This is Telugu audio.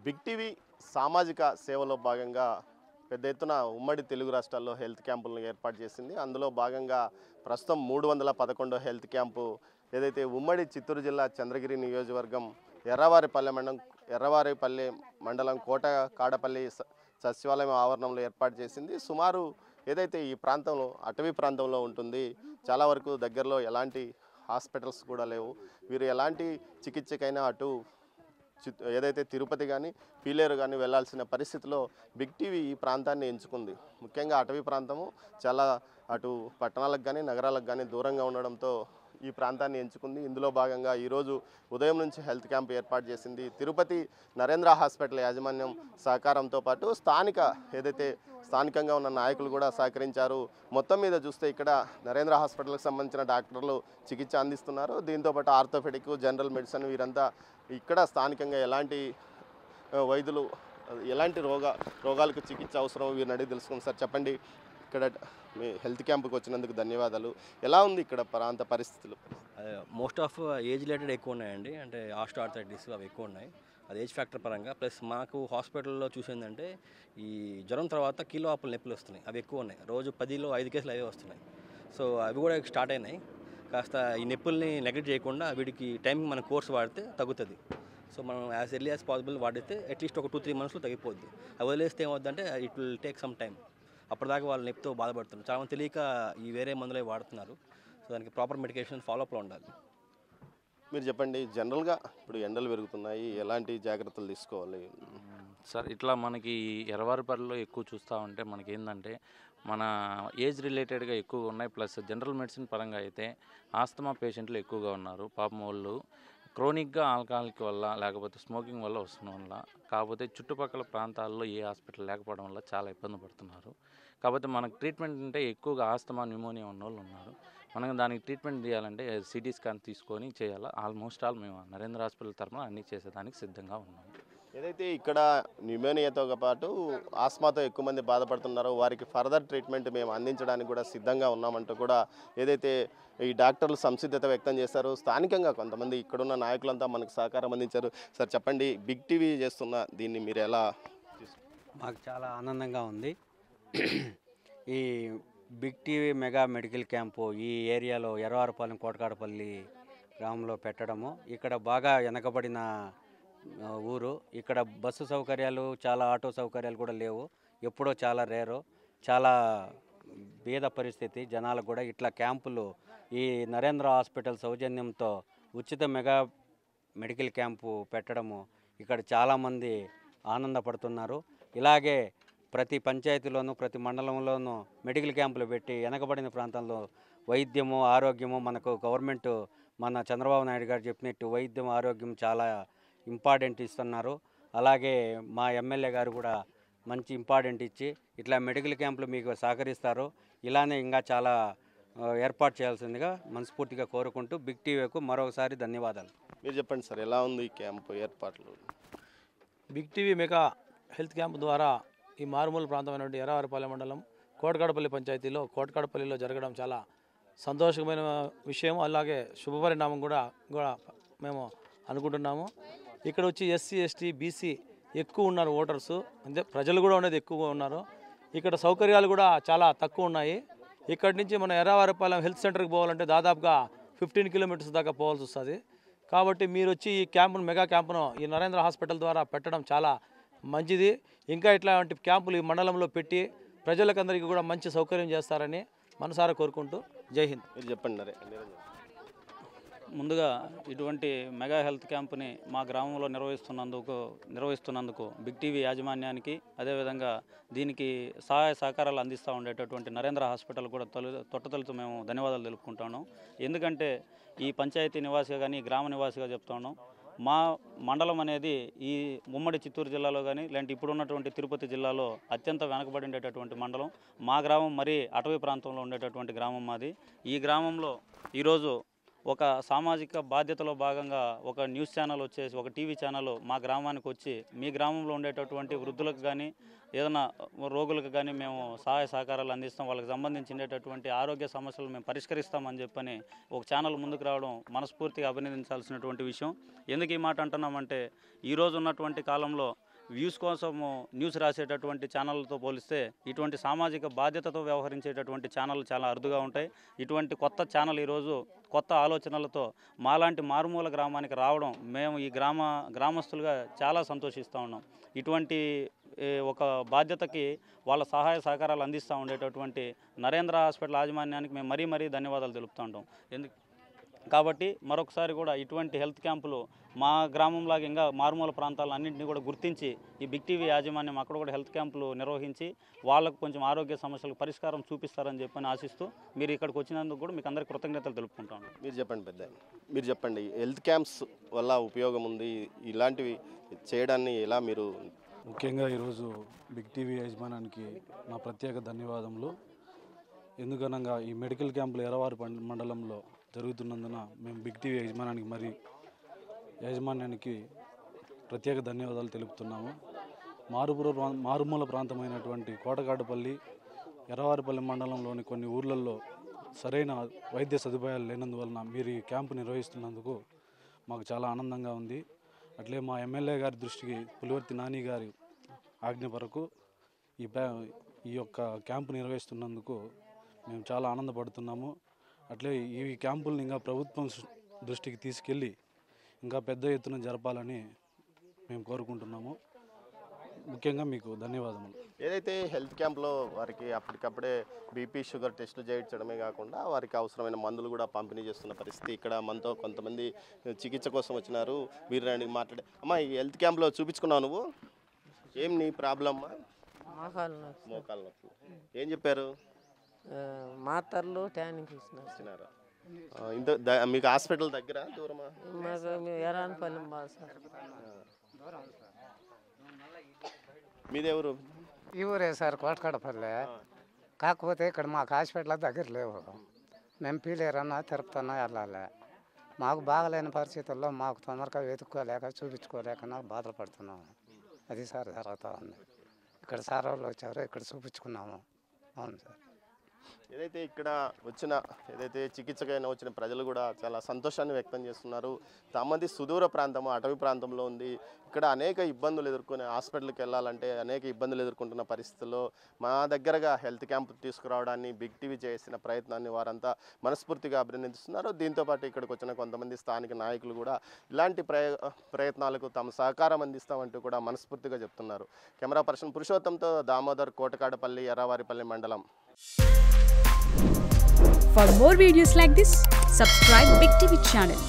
బిగ్ టీవీ సామాజిక సేవలో భాగంగా పెద్ద ఎత్తున ఉమ్మడి తెలుగు రాష్ట్రాల్లో హెల్త్ క్యాంపులను ఏర్పాటు చేసింది. అందులో భాగంగా ప్రస్తుతం 311 హెల్త్ క్యాంపు ఏదైతే ఉమ్మడి చిత్తూరు జిల్లా చంద్రగిరి నియోజకవర్గం ఎర్రవారిపల్లి మండలం కోట కాడపల్లి సచివాలయం ఆవరణంలో ఏర్పాటు చేసింది. సుమారు ఏదైతే ఈ ప్రాంతంలో అటవీ ప్రాంతంలో ఉంటుంది, చాలా వరకు దగ్గరలో ఎలాంటి హాస్పిటల్స్ కూడా లేవు. వీరు ఎలాంటి చికిత్సకైనా అటు ఏదైతే తిరుపతి కానీ పీలేరు కానీ వెళ్లాల్సిన పరిస్థితిలో బిగ్ టీవీ ఈ ప్రాంతాన్ని ఎంచుకుంది. ముఖ్యంగా అటవీ ప్రాంతము చాలా అటు పట్టణాలకు కానీ నగరాలకు కానీ దూరంగా ఉండడంతో ఈ ప్రాంతాన్ని ఎంచుకుంది. ఇందులో భాగంగా ఈరోజు ఉదయం నుంచి హెల్త్ క్యాంప్ ఏర్పాటు చేసింది. తిరుపతి నరేంద్ర హాస్పిటల్ యాజమాన్యం సహకారంతో పాటు స్థానికంగా ఉన్న నాయకులు కూడా సహకరించారు. మొత్తం మీద చూస్తే ఇక్కడ నరేంద్ర హాస్పిటల్కి సంబంధించిన డాక్టర్లు చికిత్స అందిస్తున్నారు. దీంతోపాటు ఆర్థోపెడిక్, జనరల్ మెడిసిన్ వీరంతా ఇక్కడ స్థానికంగా ఎలాంటి వైద్యులు ఎలాంటి రోగాలకు చికిత్స అవసరం వీరిని అడిగి తెలుసుకుందాం. సార్ చెప్పండి, ఇక్కడ మీ హెల్త్ క్యాంప్కి వచ్చినందుకు ధన్యవాదాలు. ఎలా ఉంది ఇక్కడ ప్రాంత పరిస్థితులు? మోస్ట్ ఆఫ్ ఏజ్ రిలేటెడ్ ఎక్కువ ఉన్నాయండి. అంటే ఆర్థరైటిస్ అవి ఎక్కువ ఉన్నాయి. అది ఏజ్ ఫ్యాక్టర్ పరంగా. ప్లస్ మాకు హాస్పిటల్లో చూసిందంటే ఈ జ్వరం తర్వాత కిలో ఆపుల నొప్పులు వస్తున్నాయి, అవి ఎక్కువ ఉన్నాయి. రోజు 10లో 5 కేసులు అవే వస్తున్నాయి. సో అవి కూడా స్టార్ట్ అయినాయి. కాస్త ఈ నొప్పుల్ని నెగ్లెక్ట్ చేయకుండా వీటికి టైంకి మన కోర్స్ వాడితే తగ్గుతుంది. సో మనం యాజ్ ఎర్లీ యాజ్ పాసిబుల్ వాడితే అట్లీస్ట్ ఒక 2-3 మంత్స్లో తగ్గిపోద్ది. అవి వదిలేస్తే ఏమవుద్దంటే it will take some time. అప్పటిదాకా వాళ్ళు నొప్పితో బాధపడుతున్నారు. చాలామంది తెలియక ఈ వేరే మందులే వాడుతున్నారు. సో దానికి ప్రాపర్ మెడికేషన్ ఫాలోఅప్లో ఉండాలి. మీరు చెప్పండి, జనరల్గా ఇప్పుడు ఎండలు పెరుగుతున్నాయి, ఎలాంటి జాగ్రత్తలు తీసుకోవాలి? సార్ ఇట్లా మనకి ఎర్రవారిపల్లిలో ఎక్కువ చూస్తూ ఉంటే మనకి ఏంటంటే మన ఏజ్ రిలేటెడ్గా ఎక్కువగా ఉన్నాయి. ప్లస్ జనరల్ మెడిసిన్ పరంగా అయితే ఆస్తమా పేషెంట్లు ఎక్కువగా ఉన్నారు. పాపం వాళ్ళు క్రోనిక్గా ఆల్కహాలిక్ వల్ల లేకపోతే స్మోకింగ్ వల్ల వస్తున్న వల్ల, కాకపోతే చుట్టుపక్కల ప్రాంతాల్లో ఏ హాస్పిటల్ లేకపోవడం వల్ల చాలా ఇబ్బంది పడుతున్నారు. కాకపోతే మనకు ట్రీట్మెంట్ అంటే ఎక్కువగా ఆస్తమా న్యూమోనియా ఉన్న వాళ్ళు ఉన్నారు. మనం దానికి ట్రీట్మెంట్ చేయాలంటే సిటీ స్కాన్ తీసుకొని చేయాలి. ఆల్మోస్ట్ ఆల్ మేము నరేంద్ర హాస్పిటల్ తరఫున అన్నీ చేసేదానికి సిద్ధంగా ఉన్నాము. ఏదైతే ఇక్కడ న్యూమోనియాతో పాటు ఆస్మాతో ఎక్కువ మంది బాధపడుతున్నారో వారికి ఫర్దర్ ట్రీట్మెంట్ మేము అందించడానికి కూడా సిద్ధంగా ఉన్నామంటూ కూడా ఏదైతే ఈ డాక్టర్లు సంసిద్ధత వ్యక్తం చేశారు. స్థానికంగా కొంతమంది ఇక్కడున్న నాయకులంతా మనకు సహకారం అందించారు. సార్ చెప్పండి, బిగ్ టీవీ చేస్తున్న దీన్ని మీరు ఎలా? మాకు చాలా ఆనందంగా ఉంది. ఈ big TV mega medical camp ఈ ఏరియాలో ఎర్రవారిపాలెం కోటకాడపల్లి గ్రామంలో పెట్టడము, ఇక్కడ బాగా వెనకబడిన ఊరు. ఇక్కడ బస్సు సౌకర్యాలు, చాలా ఆటో సౌకర్యాలు కూడా లేవు. ఎప్పుడో చాలా రేరు, చాలా బీద పరిస్థితి జనాలకు కూడా. ఇట్లా క్యాంపులు ఈ నరేంద్ర హాస్పిటల్ సౌజన్యంతో ఉచిత మెగా మెడికల్ క్యాంపు పెట్టడము ఇక్కడ చాలామంది ఆనందపడుతున్నారు. ఇలాగే ప్రతి పంచాయతీలోనూ ప్రతి మండలంలోనూ మెడికల్ క్యాంపులు పెట్టి వెనకబడిన ప్రాంతాల్లో వైద్యము ఆరోగ్యము మనకు గవర్నమెంట్ మన చంద్రబాబు నాయుడు గారు చెప్పినట్టు వైద్యం ఆరోగ్యం చాలా ఇంపార్టెంట్ ఇస్తున్నారు. అలాగే మా ఎమ్మెల్యే గారు కూడా మంచి ఇంపార్టెంట్ ఇచ్చి ఇట్లా మెడికల్ క్యాంపులు మీకు సహకరిస్తారు. ఇలానే ఇంకా చాలా ఏర్పాటు చేయాల్సిందిగా మనస్ఫూర్తిగా కోరుకుంటూ బిగ్ టీవీకు మరొకసారి ధన్యవాదాలు. మీరు చెప్పండి సార్, ఎలా ఉంది ఈ క్యాంపు ఏర్పాట్లు? Big TV mega health camp ద్వారా ఈ మారుమూల ప్రాంతమైనటువంటి ఎర్రవారిపాలెం మండలం కోటకాడపల్లి పంచాయతీలో కోటకాడపల్లిలో జరగడం చాలా సంతోషమైన విషయం. అలాగే శుభపరిణామం కూడా మేము అనుకుంటున్నాము. ఇక్కడ వచ్చి ఎస్సీ, ఎస్టీ, బీసీ ఎక్కువ ఉన్నారు ఓటర్సు, అంటే ప్రజలు కూడా ఉండేది ఎక్కువగా ఉన్నారు. ఇక్కడ సౌకర్యాలు కూడా చాలా తక్కువ ఉన్నాయి. ఇక్కడి నుంచి మనం ఎర్రవారిపాలెం హెల్త్ సెంటర్కి పోవాలంటే దాదాపుగా 15 కిలోమీటర్స్ దాకా పోవాల్సి వస్తుంది. కాబట్టి మీరు వచ్చి ఈ క్యాంపును మెగా క్యాంపును ఈ నరేంద్ర హాస్పిటల్ ద్వారా పెట్టడం చాలా మంచిది. ఇంకా ఇట్లాంటి క్యాంపులు ఈ మండలంలో పెట్టి ప్రజలకందరికీ కూడా మంచి సౌకర్యం చేస్తారని మనసారా కోరుకుంటూ జై హింద్. మీరు చెప్పండి. ముందుగా ఇటువంటి మెగా హెల్త్ క్యాంప్ని మా గ్రామంలో నిర్వహిస్తున్నందుకు బిగ్ టీవీ యాజమాన్యానికి, అదేవిధంగా దీనికి సహాయ సహకారాలు అందిస్తూ ఉండేటటువంటి నరేంద్ర హాస్పిటల్ కూడా తొట్టతొలుతూ మేము ధన్యవాదాలు తెలుపుకుంటాను. ఎందుకంటే ఈ పంచాయతీ నివాసిగా కానీ గ్రామ నివాసిగా చెప్తాను, మా మండలం అనేది ఈ ఉమ్మడి చిత్తూరు జిల్లాలో కానీ లేదంటే ఇప్పుడున్నటువంటి తిరుపతి జిల్లాలో అత్యంత వెనకబడి ఉండేటటువంటి మండలం. మా గ్రామం మరీ అటవీ ప్రాంతంలో ఉండేటటువంటి గ్రామం మాది. ఈ గ్రామంలో ఈరోజు ఒక సామాజిక బాధ్యతలో భాగంగా ఒక న్యూస్ ఛానల్ వచ్చేసి, ఒక టీవీ ఛానల్ మా గ్రామానికి వచ్చి మీ గ్రామంలో ఉండేటటువంటి వృద్ధులకు కానీ ఏదైనా రోగులకు కానీ మేము సహాయ సహకారాలు అందిస్తాం, వాళ్ళకి సంబంధించినటువంటి ఆరోగ్య సమస్యలు మేము పరిష్కరిస్తామని చెప్పని ఒక ఛానల్ ముందుకు రావడం మనస్ఫూర్తిగా అభినందించాల్సినటువంటి విషయం. ఎందుకు ఈ మాట అంటున్నామంటే ఈరోజు ఉన్నటువంటి కాలంలో వ్యూస్ కోసం న్యూస్ రాసేటటువంటి ఛానళ్ళతో పోలిస్తే ఇటువంటి సామాజిక బాధ్యతతో వ్యవహరించేటటువంటి ఛానళ్ళు చాలా అరుదుగా ఉంటాయి. ఇటువంటి కొత్త ఛానల్ ఈరోజు కొత్త ఆలోచనలతో మాలాంటి మారుమూల గ్రామానికి రావడం మేము ఈ గ్రామస్తులుగా చాలా సంతోషిస్తూ ఉన్నాం. ఇటువంటి ఒక బాధ్యతకి వాళ్ళ సహాయ సహకారాలు అందిస్తూ ఉండేటటువంటి నరేంద్ర హాస్పిటల్ యాజమాన్యానికి మేము మరీ ధన్యవాదాలు తెలుపుతూ ఉంటాం. కాబట్టి మరొకసారి కూడా ఇటువంటి హెల్త్ క్యాంపులు మా గ్రామంలాగా ఇంకా మారుమూల ప్రాంతాలన్నింటినీ కూడా గుర్తించి ఈ బిగ్ టీవీ యాజమాన్యం అక్కడ కూడా హెల్త్ క్యాంపులు నిర్వహించి వాళ్ళకు కొంచెం ఆరోగ్య సమస్యలకు పరిష్కారం చూపిస్తారని చెప్పని ఆశిస్తూ మీరు ఇక్కడికి వచ్చినందుకు కూడా మీకు అందరికీ కృతజ్ఞతలు తెలుపుకుంటాను. మీరు చెప్పండి పెద్ద, మీరు చెప్పండి, హెల్త్ క్యాంప్స్ వల్ల ఉపయోగం ఉంది, ఇలాంటివి చేయడాన్ని ఎలా మీరు? ముఖ్యంగా ఈరోజు బిగ్ టీవీ యాజమాన్యానికి నా ప్రత్యేక ధన్యవాదములు. ఎందుకనగా ఈ మెడికల్ క్యాంపులు ఎరవారి మండలంలో జరుగుతున్నందున మేము బిగ్ టీవీ యాజమాన్యానికి ప్రత్యేక ధన్యవాదాలు తెలుపుతున్నాము. మారుమూల ప్రాంతమైనటువంటి కోటకాడపల్లి, ఎర్రవారిపల్లి మండలంలోని కొన్ని ఊర్లలో సరైన వైద్య సదుపాయాలు లేనందువలన మీరు ఈ క్యాంపు నిర్వహిస్తున్నందుకు మాకు చాలా ఆనందంగా ఉంది. అట్లే మా ఎమ్మెల్యే గారి దృష్టికి పులివర్తి నాని గారి ఆజ్ఞ వరకు ఈ యొక్క క్యాంపు నిర్వహిస్తున్నందుకు మేము చాలా ఆనందపడుతున్నాము. అట్లే ఈ క్యాంపులను ఇంకా ప్రభుత్వం దృష్టికి తీసుకెళ్ళి ఇంకా పెద్ద ఎత్తున జరపాలని మేము కోరుకుంటున్నాము. ముఖ్యంగా మీకు ధన్యవాదములు. ఏదైతే హెల్త్ క్యాంప్లో వారికి అప్పటికప్పుడే బీపీ షుగర్ టెస్టులు చేయించడమే కాకుండా వారికి అవసరమైన మందులు కూడా పంపిణీ చేస్తున్న పరిస్థితి. ఇక్కడ మనతో కొంతమంది చికిత్స కోసం వచ్చినారు. మీరు రండి మాట్లాడే. అమ్మా, ఈ హెల్త్ క్యాంప్లో చూపించుకున్నావు నువ్వు? ఏం నీ ప్రాబ్లమ్? మోకాలు నొప్పి. ఏం చెప్పారు? మాతర్లు ట్యానింగ్ ఇచ్చినారా? ఇంత మీకు హాస్పిటల్ దగ్గర దూరమా? ఎరాన్పల్లి సార్. మీదెవరు? ఈ ఊరే సార్, కోటకాడపల్లి. కాకపోతే ఇక్కడ మాకు హాస్పిటల్ దగ్గర లేవు. మేము పీలేరన్నా తిరుపతన్నా వెళ్ళాలి. మాకు బాగలేని పరిస్థితుల్లో మాకు తొందరగా వెతుక్కోలేక చూపించుకోలేక బాధపడుతున్నాము. అది సార్ జరుగుతూ ఉంది. ఇక్కడ సార్ వాళ్ళు వచ్చారు, ఇక్కడ చూపించుకున్నాము. అవును సార్. ఏదైతే ఇక్కడ ఏదైతే చికిత్సకైనా వచ్చిన ప్రజలు కూడా చాలా సంతోషాన్ని వ్యక్తం చేస్తున్నారు. తమది సుదూర ప్రాంతము, అటవీ ప్రాంతంలో ఉంది. ఇక్కడ అనేక ఇబ్బందులు ఎదుర్కొనే హాస్పిటల్కి వెళ్ళాలంటే అనేక ఇబ్బందులు ఎదుర్కొంటున్న పరిస్థితుల్లో మా దగ్గరగా హెల్త్ క్యాంప్ తీసుకురావడాన్ని బిగ్ టీవీ చేసిన ప్రయత్నాన్ని వారంతా మనస్ఫూర్తిగా అభినందిస్తున్నారు. దీంతోపాటు ఇక్కడికి వచ్చిన కొంతమంది స్థానిక నాయకులు కూడా ఇలాంటి ప్రయత్నాలకు తమ సహకారం అందిస్తామంటూ కూడా మనస్ఫూర్తిగా చెప్తున్నారు. కెమెరా పర్సన్ పురుషోత్తంతో దామోదర్, కోటకాడపల్లి, ఎర్రవారిపల్లి మండలం. For more videos like this, subscribe Big TV channel.